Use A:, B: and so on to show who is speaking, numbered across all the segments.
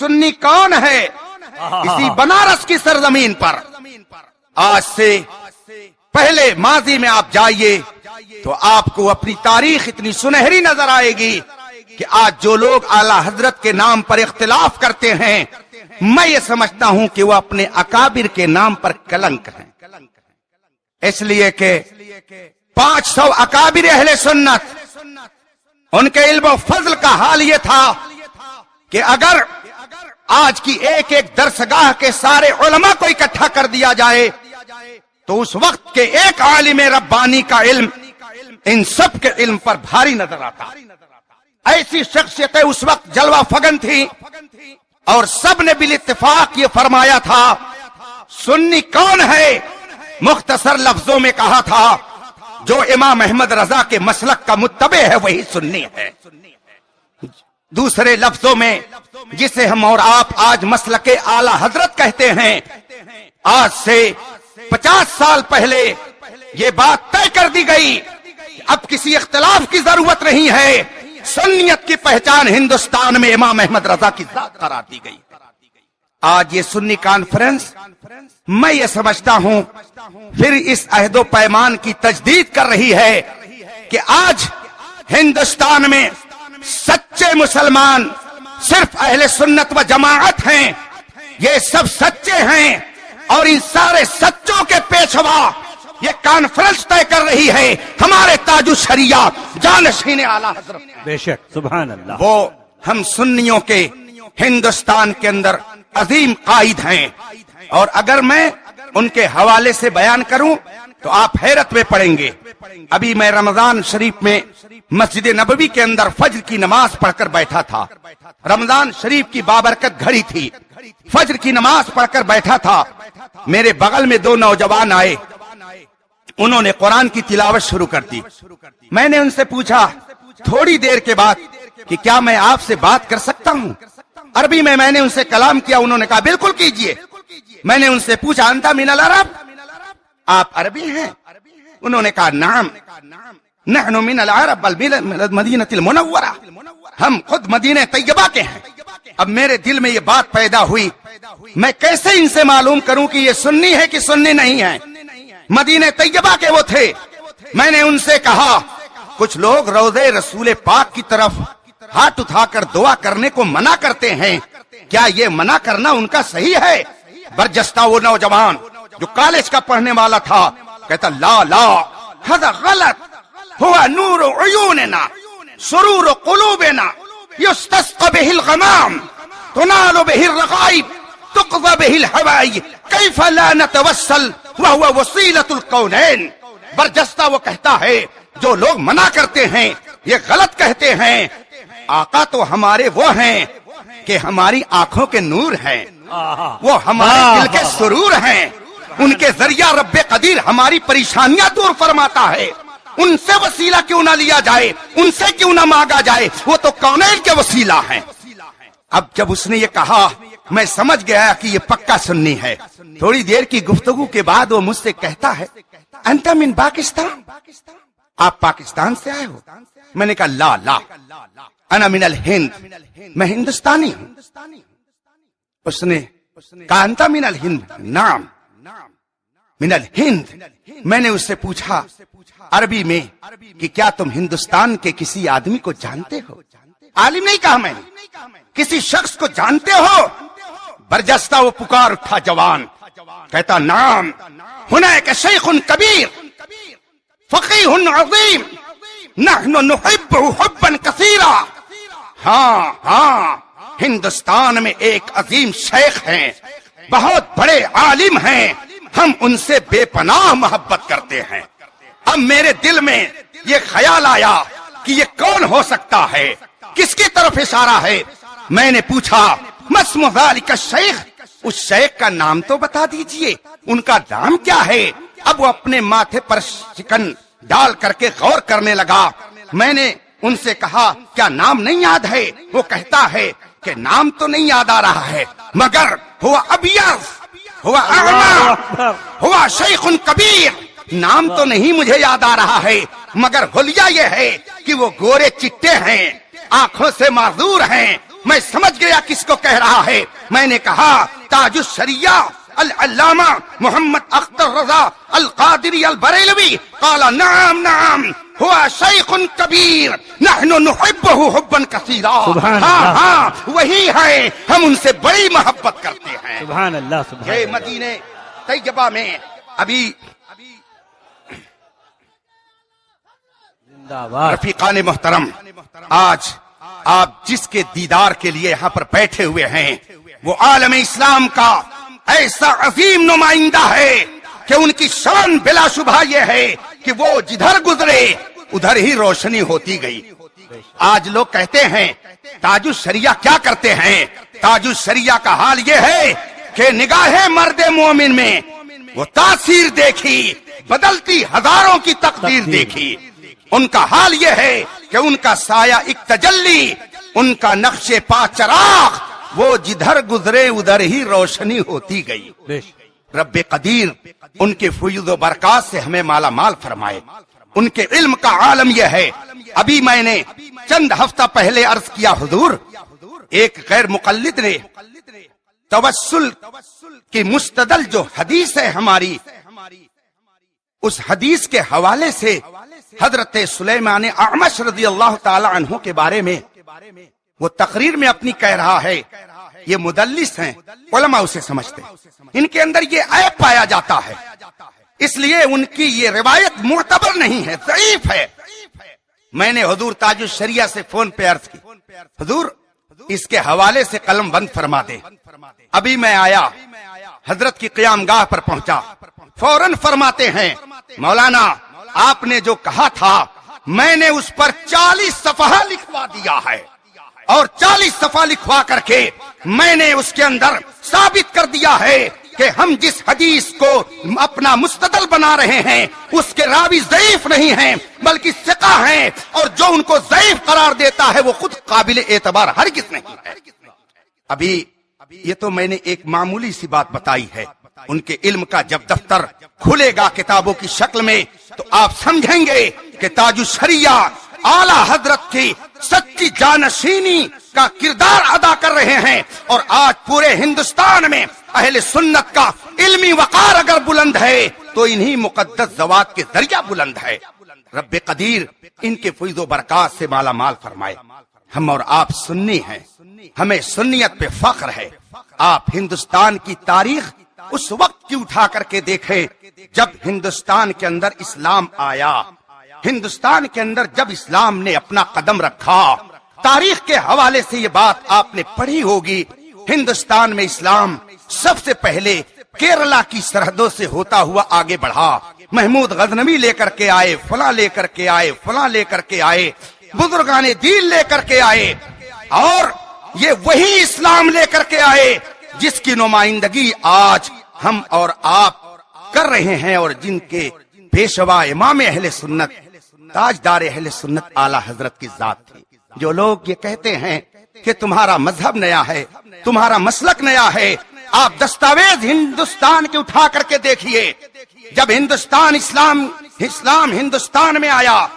A: سنی کون ہے اسی بنارس کی سرزمین پر؟ آج سے پہلے ماضی میں آپ جائیے تو آپ کو اپنی تاریخ اتنی سنہری نظر آئے گی کہ آج جو لوگ اعلی حضرت کے نام پر اختلاف کرتے ہیں، میں یہ سمجھتا ہوں کہ وہ اپنے اکابر کے نام پر کلنک ہیں، اس لیے کہ 500 اکابر اہل سنت، ان کے علم و فضل کا حال یہ تھا کہ اگر آج کی ایک ایک درسگاہ کے سارے علماء کو اکٹھا کر دیا جائے تو اس وقت کے ایک عالم ربانی کا علم ان سب کے علم پر بھاری نظر آتا۔ ایسی شخصیتیں اس وقت جلوہ فگن تھی اور سب نے بالاتفاق یہ فرمایا تھا سنی کون ہے؟ مختصر لفظوں میں کہا تھا جو امام احمد رضا کے مسلک کا متبع ہے وہی سنی ہے۔ دوسرے لفظوں میں جسے ہم اور آپ آج مسلک اعلی حضرت کہتے ہیں، آج سے 50 سال پہلے یہ بات طے کر دی گئی اب کسی اختلاف کی ضرورت نہیں ہے، سنیت کی پہچان ہندوستان میں امام احمد رضا کی ذات قرار دی گئی۔ آج یہ سنی کانفرنس میں یہ سمجھتا ہوں پھر اس عہد و پیمان کی تجدید کر رہی ہے کہ آج ہندوستان میں سچے مسلمان صرف اہل سنت و جماعت ہیں، یہ سب سچے ہیں اور ان سارے سچوں کے پیشوا یہ کانفرنس طے کر رہی ہے ہمارے تاج الشریعہ جانشین اعلی حضرت،
B: بے شک، سبحان اللہ،
A: وہ ہم سنیوں کے ہندوستان کے اندر عظیم قائد ہیں، اور اگر میں ان کے حوالے سے بیان کروں تو آپ حیرت میں پڑیں گے۔ ابھی میں رمضان شریف میں مسجد نبوی کے اندر فجر کی نماز پڑھ کر بیٹھا تھا، رمضان شریف کی بابرکت گھڑی تھی، فجر کی نماز پڑھ کر بیٹھا تھا، میرے بغل میں 2 نوجوان آئے، انہوں نے قرآن کی تلاوت شروع کر دی۔ میں نے ان سے پوچھا تھوڑی دیر کے بعد کہ کیا میں آپ سے بات کر سکتا ہوں؟ عربی میں میں نے ان سے کلام کیا، انہوں نے کہا بالکل کیجئے۔ میں نے ان سے پوچھا انتا من العرب، آپ عربی ہیں؟ انہوں نے کہا نعم نحن من العرب بل من المدینہ المنورہ، ہم خود مدینہ طیبہ کے ہیں۔ اب میرے دل میں یہ بات پیدا ہوئی میں کیسے ان سے معلوم کروں کہ یہ سنی ہے کہ سنی نہیں ہے؟ مدینہ طیبہ کے وہ تھے۔ میں نے ان سے کہا کچھ لوگ روضے رسول پاک کی طرف ہاتھ اٹھا کر دعا کرنے کو منع کرتے ہیں، کیا یہ منع کرنا ان کا صحیح ہے؟ برجستہ وہ نوجوان جو کالج کا پڑھنے والا تھا کہتا لا لا هذا غلط، هو نور عیوننا سرور قلوبنا يستسقى به الغمام تنال به الرغائب تقضى به الحوائج كيف لا نتوسل وهو وسيلة الكونين۔ برجستہ وہ کہتا ہے جو لوگ منع کرتے ہیں یہ غلط کہتے ہیں، آقا تو ہمارے وہ ہیں کہ ہماری آنکھوں کے نور ہیں، وہ ہمارے دل کے سرور ہیں، ان کے ذریعہ رب قدیر ہماری پریشانیاں دور فرماتا ہے، ان سے وسیلہ کیوں نہ لیا جائے، ان سے کیوں نہ مانگا جائے، وہ تو کونین کے وسیلہ ہیں۔ اب جب اس نے یہ کہا میں سمجھ گیا کہ یہ پکا سنی ہے۔ تھوڑی دیر کی گفتگو کے بعد وہ مجھ سے کہتا ہے انت من پاکستان، آپ پاکستان سے آئے ہو؟ میں نے کہا لا لا انا من الہند، میں ہندوستانی ہوں۔ اس نے کہا انت من الہند؟ نعم من الہند۔ میں نے اس سے پوچھا عربی میں کہ کیا تم ہندوستان کے کسی آدمی کو جانتے ہو؟ عالم نہیں کہا میں نے، کسی شخص کو جانتے ہو؟ برجستہ وہ پکار اٹھا جوان، کہتا نعم هناك شیخ کبیر فقیہ عظیم نحن نحبه حبا کثیرا۔ ہاں ہندوستان میں ایک عظیم شیخ ہیں، بہت بڑے عالم ہیں، ہم ان سے بے پناہ محبت کرتے ہیں۔ اب میرے دل میں یہ خیال آیا کہ یہ کون ہو سکتا ہے، کس کی طرف اشارہ ہے؟ میں نے پوچھا ما اسم ذلک الشیخ، اس شیخ کا نام تو بتا دیجئے، ان کا نام کیا ہے؟ اب وہ اپنے ماتھے پر شکن ڈال کر کے غور کرنے لگا۔ میں نے ان سے کہا کیا نام نہیں یاد ہے؟ وہ کہتا ہے کہ نام تو نہیں یاد آ رہا ہے مگر ہوا ابیض ہوا اعمی ہوا شیخ کبیر، نام تو نہیں مجھے یاد آ رہا ہے مگر حلیہ یہ ہے کہ وہ گورے چٹے ہیں، آنکھوں سے معذور ہیں، मैं समझ गया किसको कह रहा है। मैंने कहा ताजुश शरिया अल-अल्लामा मोहम्मद अख्तर रजा अल-कादिरी अल-बरेलवी काला नाम नाम हुआ शैखुन कबीर नहनु नुहिब्बुहु हुब्बन कसीरा। हाँ हाँ वही है, हम उनसे बड़ी मोहब्बत करते हैं।
B: सुभान अल्लाह, सुभान
A: ये
B: अल्लाह।
A: मदीने तैयबा में अभी
B: जिंदाबाद।
A: रफीकान मोहतरम, आज आप जिसके दीदार के लिए यहाँ पर बैठे हुए हैं वो आलम इस्लाम का ऐसा अजीम नुमाइंदा है कि उनकी शान बिलाशुबहा ये है कि वो जिधर गुजरे उधर ही रोशनी होती गई। आज लोग कहते हैं ताजुश शरिया क्या करते हैं? ताजुश शरिया का हाल ये है कि निगाहे मर्द मोमिन में वो तासीर देखी, बदलती हजारों की तकदीर देखी। उनका हाल ये है कि उनका साया एक तजल्ली, उनका नक्शे पा चराग, वो जिधर गुजरे उधर ही रोशनी होती गई। रब्बे कदीर उनके फुयूद बरकात से हमें माला माल फरमाए। उनके इल्म का आलम यह है, अभी मैंने चंद हफ्ता पहले अर्ज किया हुजूर, एक गैर मुकल्लिद ने तवस्सुल की मुस्तदल जो हदीस है हमारी, उस हदीस के हवाले से हजरत सुलेमान अअमश रज़ी अल्लाह ताला अन्हु के बारे में वो तकरीर में अपनी कह रहा है, ये मुदल्लिस हैं, उलमा उसे समझते, इनके अंदर ये ऐब पाया जाता है, इसलिए उनकी ये रिवायत मुअतबर नहीं है, ज़ईफ है। मैंने हुजूर ताजुश शरिया से फोन पे अर्ज की, हुजूर इसके हवाले से कलम बंद फरमा दे। अभी मैं आया, हजरत की क़यामगाह पर पहुंचा, फौरन फरमाते हैं मौलाना आपने जो कहा था मैंने उस पर 40 सफ़हा लिखवा दिया है और 40 सफ़ा लिखवा करके मैंने उसके अंदर साबित कर दिया है कि हम जिस हदीस को अपना मुस्तदल बना रहे हैं उसके रावी ज़ईफ नहीं हैं बल्कि सिका हैं, और जो उनको ज़ईफ करार देता है वो खुद काबिल एतबार हरगिज़ नहीं है। अभी ये तो मैंने एक मामूली सी बात बताई है, उनके इल्म का जब दफ्तर खुलेगा किताबों की शक्ल में तो आप समझेंगे कि ताजुश शरिया आला हजरत की सच्ची जानशीनी का किरदार अदा कर रहे हैं। और आज पूरे हिंदुस्तान में अहले सुन्नत का इल्मी वकार अगर बुलंद है तो इन्हीं मुकद्दस ज़वात के जरिया बुलंद है। रब्बे कदीर इनके फैज़ो बरकात से माला माल फरमाए। हम और आप सुन्नी हैं, हमें सुन्नियत पे फख्र है। आप हिंदुस्तान की तारीख उस वक्त की उठा करके देखें जब हिंदुस्तान के अंदर इस्लाम आया, हिंदुस्तान के अंदर जब इस्लाम ने अपना कदम रखा। तारीख के हवाले से ये बात आपने पढ़ी होगी, हिंदुस्तान में इस्लाम सबसे पहले केरला की सरहदों से होता हुआ आगे बढ़ा। महमूद गजनवी लेकर के आए, फला लेकर के आए, फला लेकर के आए, बुजुर्गाने दीन लेकर के आए, और ये वही इस्लाम लेकर के आए जिसकी नुमाइंदगी आज हम और आप कर रहे हैं और जिनके पेशवा इमाम अहले सुन्नत ताजदार अहले सुन्नत आला हजरत की जात थी। जो लोग ये कहते हैं कि तुम्हारा मजहब नया है, तुम्हारा मसलक नया है, आप दस्तावेज हिंदुस्तान के उठा करके देखिए। जब इस्लाम हिंदुस्तान में आया,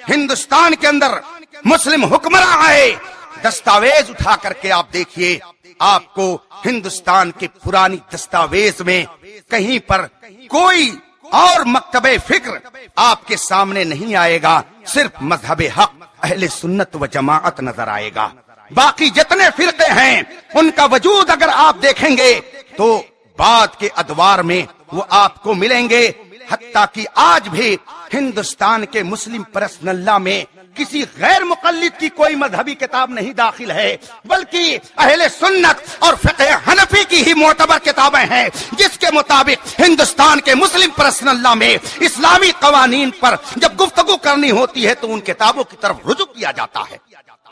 A: हिंदुस्तान के अंदर मुस्लिम हुक्मरान आए, दस्तावेज उठा करके आप देखिए, आपको हिंदुस्तान के पुरानी दस्तावेज में कहीं पर कोई और मकतबे फिक्र आपके सामने नहीं आएगा, सिर्फ मजहबे हक अहले सुन्नत व जमाअत नजर आएगा। बाकी जितने फिरके हैं उनका वजूद अगर आप देखेंगे तो बाद के अदवार में वो आपको मिलेंगे। हत्ता कि आज भी हिंदुस्तान के मुस्लिम पर्सनल्ला में किसी गैर मुकल्लिद की कोई मजहबी किताब नहीं दाखिल है, बल्कि अहले सुन्नत और फिक़्ह हनफी की ही मोतबर किताबें हैं, जिसके मुताबिक हिंदुस्तान के मुस्लिम पर्सनल्ला में इस्लामी कवानीन पर जब गुफ्तगू करनी होती है तो उन किताबों की तरफ रुजू किया जाता है।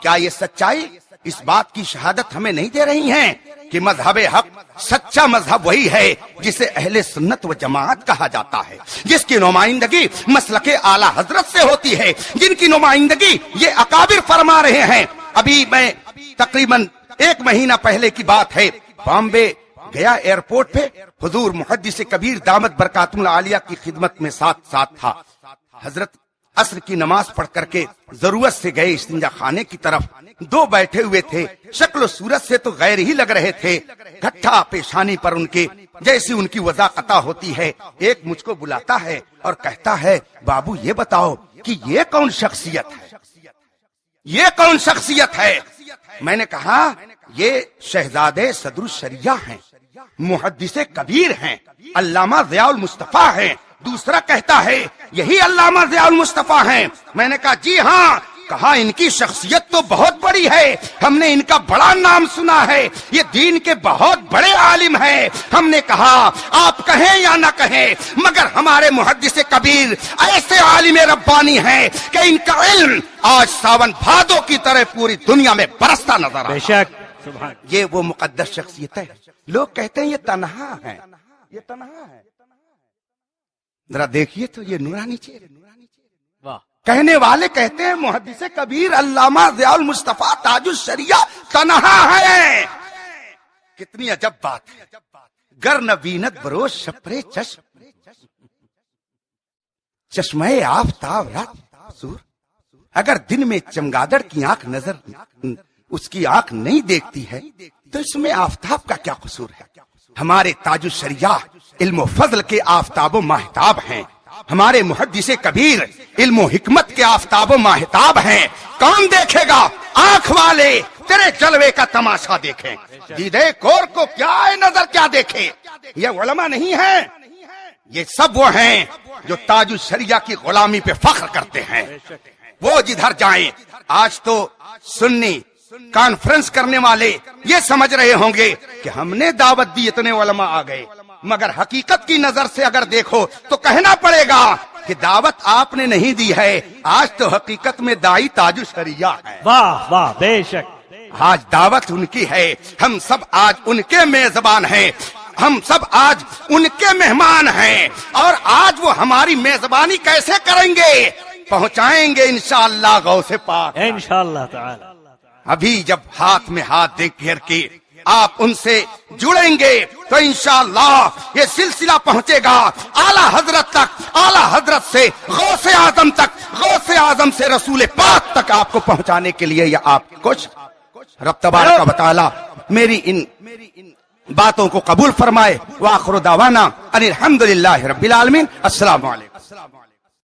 A: क्या ये सच्चाई इस बात की शहादत हमें नहीं दे रही हैं कि मजहबे हक सच्चा मजहब वही है जिसे अहले सुन्नत व जमाअत कहा जाता है, जिसकी नुमाइंदगी मसलके आला हजरत से होती है, जिनकी नुमाइंदगी ये अकाबिर फरमा रहे हैं। अभी मैं तकरीबन 1 महीना पहले की बात है, बॉम्बे गया एयरपोर्ट पे हुजूर मुहद्दिस कबीर दामत बरकातुल आलिया की खिदमत में साथ था। हजरत असर की नमाज पढ़ करके जरूरत से गए इस्तिंजा खाने की तरफ, दो बैठे हुए थे, शक्ल सूरत से तो गैर ही लग रहे थे। गट्ठा पेशानी पर उनके जैसी उनकी वज़ाक़ता होती है। एक मुझको बुलाता है और कहता है, बाबू ये बताओ कि ये कौन शख्सियत है, ये कौन शख्सियत है? मैंने कहा ये शहजादे सदरुश शरिया हैं, मुहद्दिसे कबीर हैं, अल्लामा ज़ियाउल मुस्तफा हैं। दूसरा कहता है यही अल्लामा ज़ियाउल मुस्तफा हैं। मैंने कहा जी हाँ। कहा इनकी शख्सियत तो बहुत बड़ी है, हमने इनका बड़ा नाम सुना है, ये दीन के बहुत बड़े आलिम हैं। हमने कहा आप कहें या ना कहें, मगर हमारे मुहद्दिस कबीर ऐसे आलिम रब्बानी हैं कि इनका इल्म आज सावन भादों की तरह पूरी दुनिया में बरसता नजर आता है।
B: बेशक
A: ये वो मुकद्दस शख्सियत है। लोग कहते हैं ये तन्हा है, ये तन्हा है। जरा देखिए तो ये नूरानी चेहरे,
B: वाह,
A: कहने वाले कहते हैं मुहद्दिस कबीर अल्लामा ज़ियाउल मुस्तफा ताजुश शरिया तन्हा है। कितनी अजब बात है। गर नवीनत बरोज शपरे चश्मे आफताब रात सूर। अगर दिन में चमगादड़ की आंख नजर उसकी आंख नहीं देखती है तो इसमें आफताब का क्या कसूर है? हमारे ताजुश शरिया इल्म फजल के आफताबो माहताब हैं। हमारे मुहद्दिसे कबीर इल्म हिकमत के आफताबो माहताब हैं। कौन देखेगा? आंख वाले तेरे जलवे का तमाशा देखें। दीदे कोर को क्या है नजर क्या देखे? ये उलमा नहीं है, ये सब वो हैं जो ताजुश शरिया की गुलामी पे फख्र करते हैं। वो जिधर जाएं, आज तो सुन्नी कॉन्फ्रेंस करने वाले ये समझ रहे होंगे कि हमने दावत दी, इतने उलमा आ गए, मगर हकीकत की नजर से अगर देखो तो कहना पड़ेगा कि दावत आपने नहीं दी है। आज तो हकीकत में दाई ताजुश शरिया है।
B: वाह वाह, बेशक
A: आज दावत उनकी है, हम सब आज उनके मेजबान हैं, हम सब आज उनके मेहमान हैं। और आज वो हमारी मेजबानी कैसे करेंगे? पहुंचाएंगे इंशाअल्लाह गौसे पाक,
B: इंशाअल्लाह ताला।
A: अभी जब हाथ में हाथ दे घेर के आप उनसे जुड़ेंगे तो इंशाअल्लाह ये सिलसिला पहुंचेगा आला हजरत तक, आला हजरत से गौसे आजम तक, गौसे आजम से रसूल पाक तक आपको पहुंचाने के लिए यह आपकी कोशिश। रब तबारक व तआला मेरी इन बातों को कबूल फरमाए। व आखिर दावाना अनिल हम्दुलिल्लाहि रब्बिल आलमीन। अस्सलामु अलैकुम।